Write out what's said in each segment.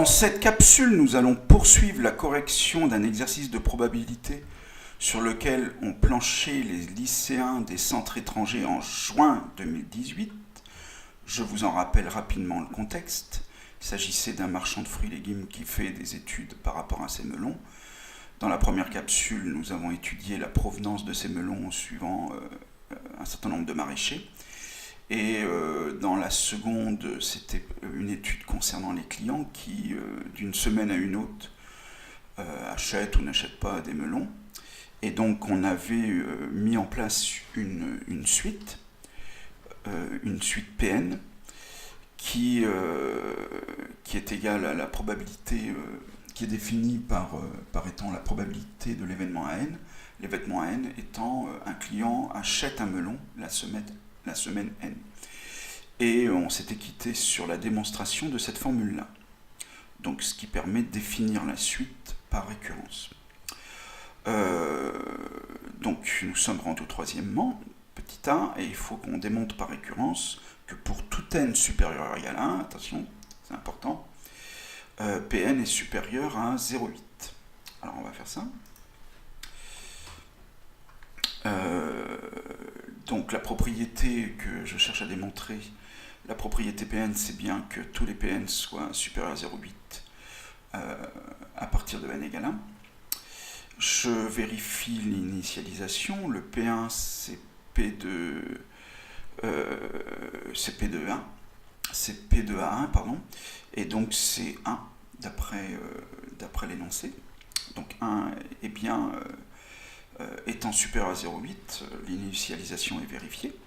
Dans cette capsule, nous allons poursuivre la correction d'un exercice de probabilité sur lequel ont planché les lycéens des centres étrangers en juin 2018. Je vous en rappelle rapidement le contexte. Il s'agissait d'un marchand de fruits et légumes qui fait des études par rapport à ces melons. Dans la première capsule, nous avons étudié la provenance de ces melons suivant un certain nombre de maraîchers. Et dans la seconde, c'était une étude concernant les clients qui, d'une semaine à une autre, achètent ou n'achètent pas des melons. Et donc on avait mis en place une suite PN, qui est égale à la probabilité, qui est définie par étant la probabilité de l'événement à n. L'événement à n étant un client achète un melon la semaine n. Et on s'était quitté sur la démonstration de cette formule-là. Donc ce qui permet de définir la suite par récurrence. Donc nous sommes rendus au troisièmement, petit a, et il faut qu'on démontre par récurrence que pour tout n supérieur ou égal à 1, attention, c'est important, Pn est supérieur à 0,8. Alors on va faire ça. Donc la propriété que je cherche à démontrer, la propriété Pn, c'est bien que tous les Pn soient supérieurs à 0,8 à partir de n égale 1. Je vérifie l'initialisation. Le P1, c'est P de 1. C'est P de A1, pardon. Et donc c'est 1 d'après l'énoncé. Donc 1 est bien étant supérieur à 0,8, l'initialisation est vérifiée.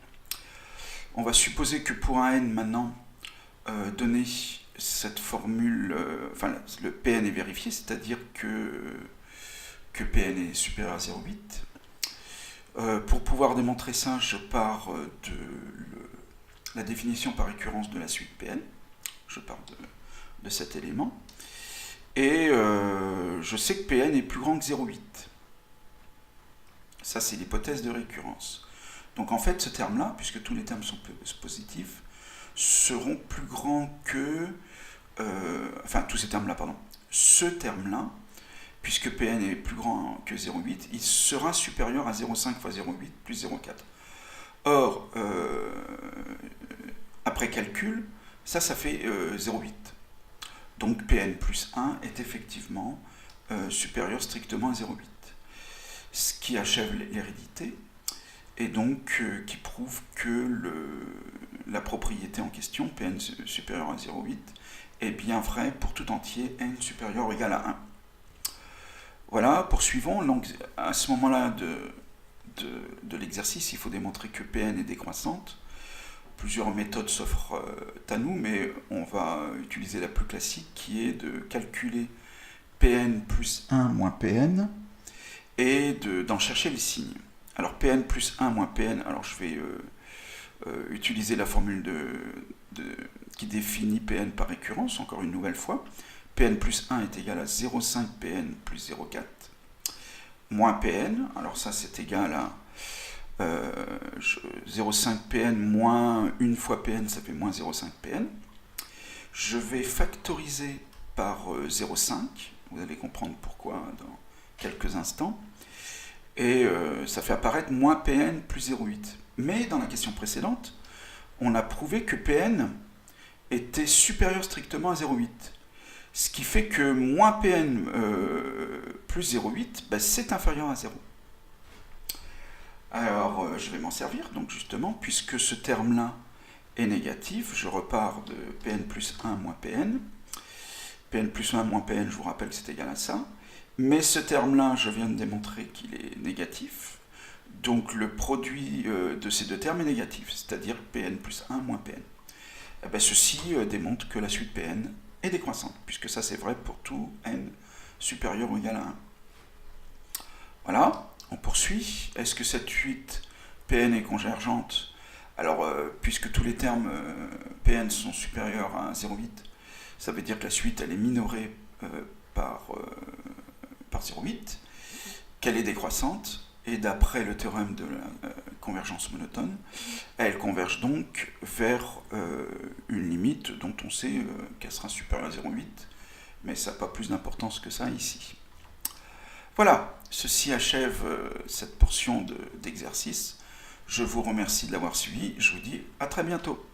On va supposer que pour un n maintenant, donner cette formule, le Pn est vérifié, c'est-à-dire que Pn est supérieur à 0,8. Pour pouvoir démontrer ça, je pars de la définition par récurrence de la suite Pn. Je pars de cet élément. Et je sais que Pn est plus grand que 0,8. Ça, c'est l'hypothèse de récurrence. Donc en fait, ce terme-là, puisque tous les termes sont positifs, seront plus grands que... tous ces termes-là, pardon. Ce terme-là, puisque Pn est plus grand que 0,8, il sera supérieur à 0,5 fois 0,8 plus 0,4. Or, après calcul, ça fait 0,8. Donc Pn plus 1 est effectivement supérieur strictement à 0,8. Ce qui achève l'hérédité, et donc qui prouve que la propriété en question, Pn supérieur à 0,8, est bien vraie pour tout entier n supérieur ou égal à 1. Voilà, poursuivons. Donc, à ce moment-là de l'exercice, il faut démontrer que Pn est décroissante. Plusieurs méthodes s'offrent à nous, mais on va utiliser la plus classique qui est de calculer Pn plus 1 moins Pn et d'en chercher les signes. Alors Pn plus 1 moins Pn, alors je vais utiliser la formule qui définit Pn par récurrence, encore une nouvelle fois. Pn plus 1 est égal à 0,5 Pn plus 0,4 moins Pn, alors ça c'est égal à 0,5 Pn moins 1 fois Pn, ça fait moins 0,5 Pn. Je vais factoriser par 0,5, vous allez comprendre pourquoi dans quelques instants, et ça fait apparaître moins Pn plus 0,8. Mais dans la question précédente, on a prouvé que Pn était supérieur strictement à 0,8. Ce qui fait que moins Pn plus 0,8, c'est inférieur à 0. Alors, je vais m'en servir, donc justement, puisque ce terme-là est négatif, je repars de Pn plus 1 moins Pn. Pn plus 1 moins Pn, je vous rappelle que c'est égal à ça. Mais ce terme-là, je viens de démontrer qu'il est négatif. Donc le produit de ces deux termes est négatif, c'est-à-dire Pn plus 1 moins Pn. Ceci démontre que la suite Pn est décroissante, puisque ça c'est vrai pour tout n supérieur ou égal à 1. Voilà, on poursuit. Est-ce que cette suite Pn est convergente? Alors, puisque tous les termes Pn sont supérieurs à 0,8, ça veut dire que la suite elle est minorée par 0,8, qu'elle est décroissante, et d'après le théorème de la convergence monotone, elle converge donc vers une limite dont on sait qu'elle sera supérieure à 0,8 mais ça n'a pas plus d'importance que ça ici. Voilà, ceci achève cette portion d'exercice. Je vous remercie de l'avoir suivi. Je vous dis à très bientôt.